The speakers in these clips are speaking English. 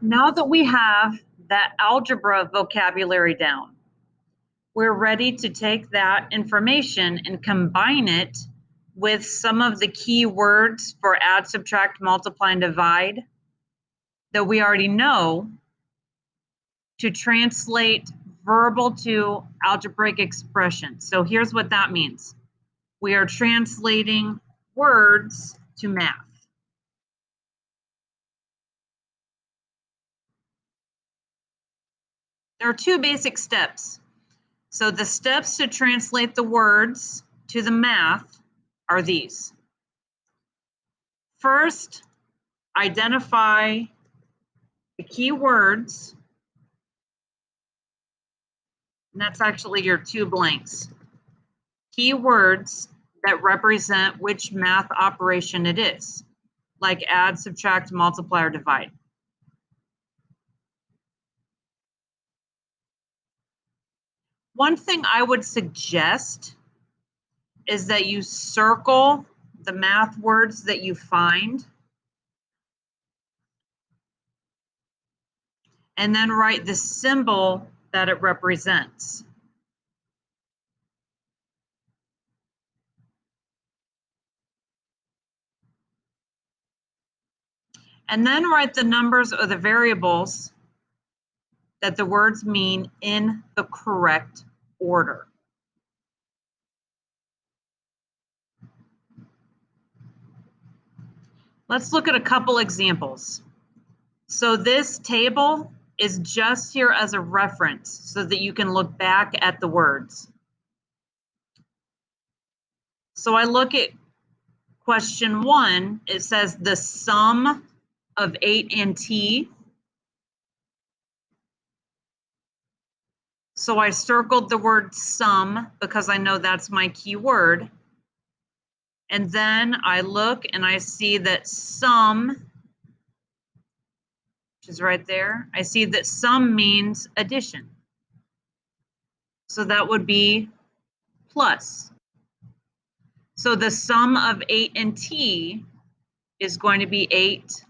Now that we have that algebra vocabulary down, we're ready to take that information and combine it with some of the key words for add, subtract, multiply, and divide that we already know to translate verbal to algebraic expressions. So here's what that means. We are translating words to math. There are two basic steps. So the steps to translate the words to the math are these. First, identify the key words, and that's actually your two blanks. Key words that represent which math operation it is, like add, subtract, multiply, or divide. One thing I would suggest is that you circle the math words that you find and then write the symbol that it represents. And then write the numbers or the variables that the words mean in the correct order. Let's look at a couple examples. So this table is just here as a reference so that you can look back at the words. So I look at question 1, it says the sum of 8 and t. So I circled the word sum because I know that's my key word. And then I look and I see that sum, which is right there, I see that sum means addition. So that would be plus. So the sum of 8 and t is going to be 8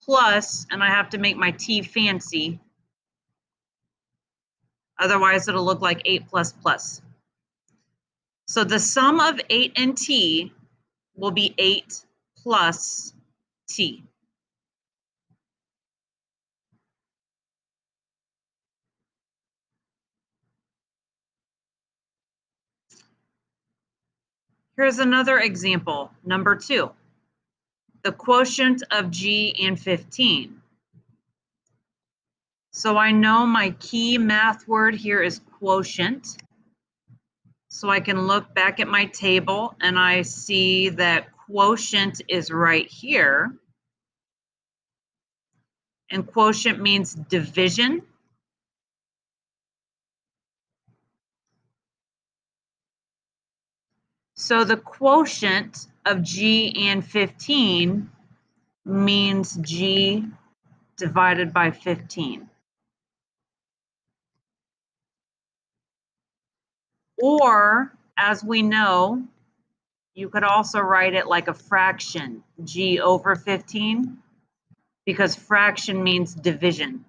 plus, and I have to make my t fancy. Otherwise, it'll look like 8 plus plus. So the sum of 8 and t will be 8 plus t. Here's another example, number 2. The quotient of g and 15. So I know my key math word here is quotient. So I can look back at my table and I see that quotient is right here. And quotient means division. So the quotient of g and 15 means g divided by 15. Or, as we know, you could also write it like a fraction, g over 15, because fraction means division.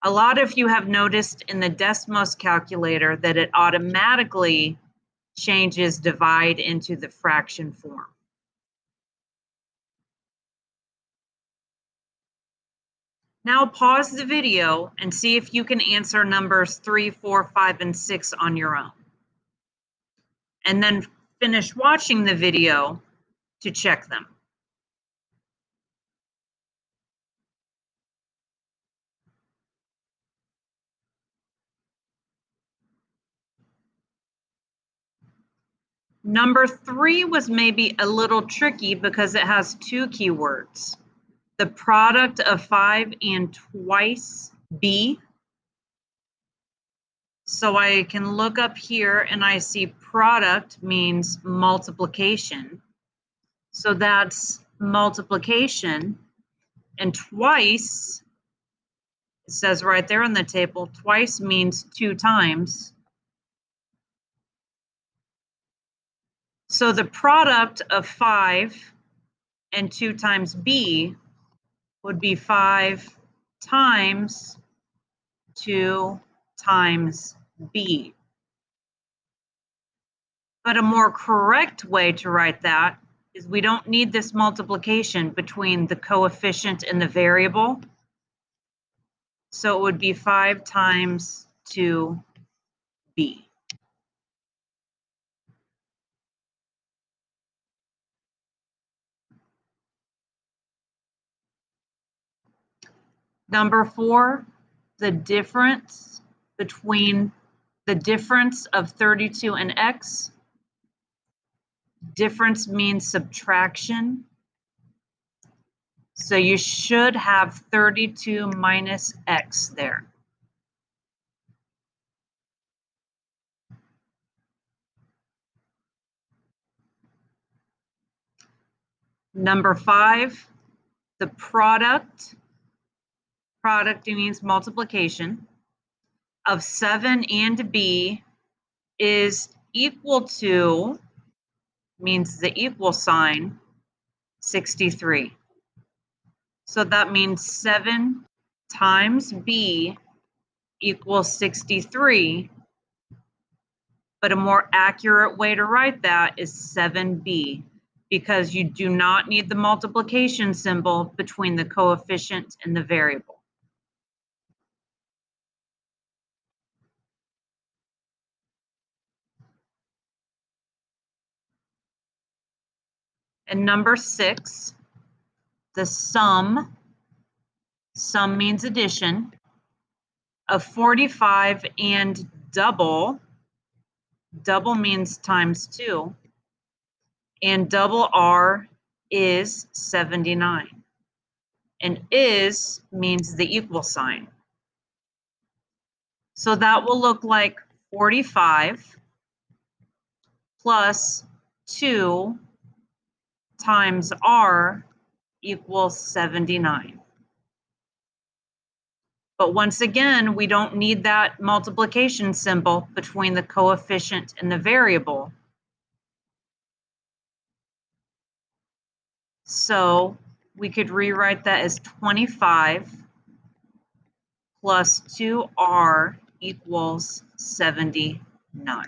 A lot of you have noticed in the Desmos calculator that it automatically changes divide into the fraction form. Now pause the video and see if you can answer numbers 3, 4, 5, and 6 on your own. And then finish watching the video to check them. Number 3 was maybe a little tricky because it has two keywords. The product of 5 and twice b. So I can look up here and I see product means multiplication. So that's multiplication. And twice, it says right there in the table, twice means 2 times. So the product of 5 and 2 times b would be 5 times 2 times b. But a more correct way to write that is we don't need this multiplication between the coefficient and the variable. So it would be 5 times 2b. Number 4, the difference between the difference of 32 and x. Difference means subtraction. So you should have 32 minus x there. Number 5, the product means multiplication, of 7 and b is equal to, means the equal sign, 63. So that means 7 times b equals 63, but a more accurate way to write that is 7b, because you do not need the multiplication symbol between the coefficient and the variable. And number 6, the sum means addition, of 45 and double means times 2, and double R is 79. And is means the equal sign. So that will look like 45 plus 2 times R equals 79. But once again, we don't need that multiplication symbol between the coefficient and the variable. So we could rewrite that as 25 plus 2R equals 79.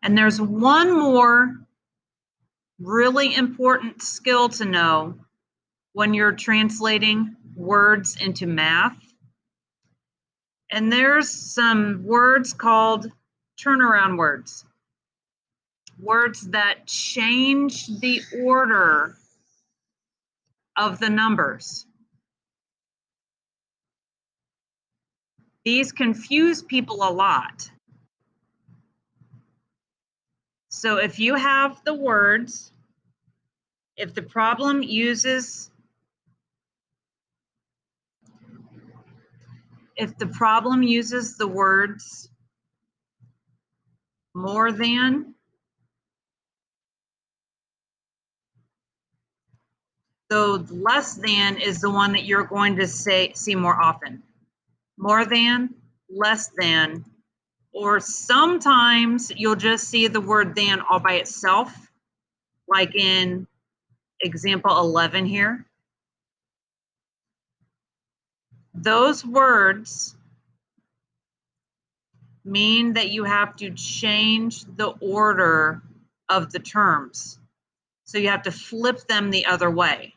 And there's one more really important skill to know when you're translating words into math. And there's some words called turnaround words. Words that change the order of the numbers. These confuse people a lot. So if you have the words, if the problem uses the words more than, so less than is the one that you're going to see more often. More than, less than, or sometimes you'll just see the word than all by itself, like in example 11 here. Those words mean that you have to change the order of the terms. So you have to flip them the other way.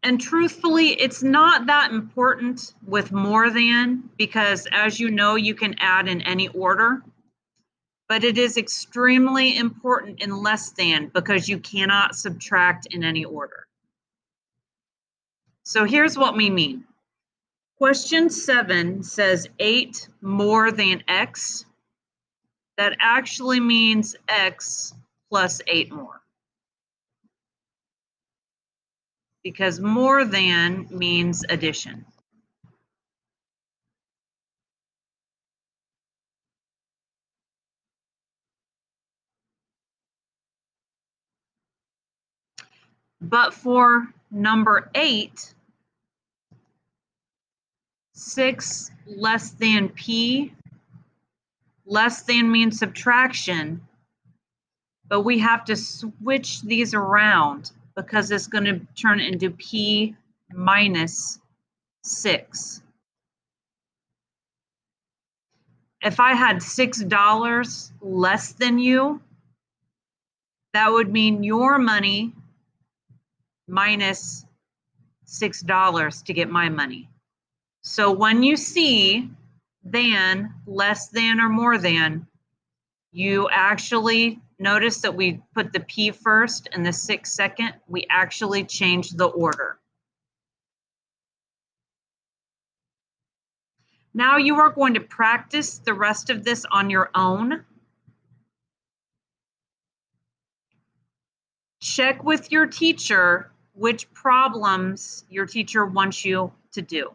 And truthfully, it's not that important with more than, because as you know, you can add in any order. But it is extremely important in less than, because you cannot subtract in any order. So here's what we mean. Question 7 says 8 more than x. That actually means x plus 8 more. Because more than means addition. But for number 8, 6 less than P, less than means subtraction, but we have to switch these around because it's going to turn into P minus 6. If I had $6 less than you, that would mean your money minus $6 to get my money. So when you see than, less than, or more than, you actually notice that we put the P first and the 6 second. We actually changed the order. Now you are going to practice the rest of this on your own. Check with your teacher which problems your teacher wants you to do.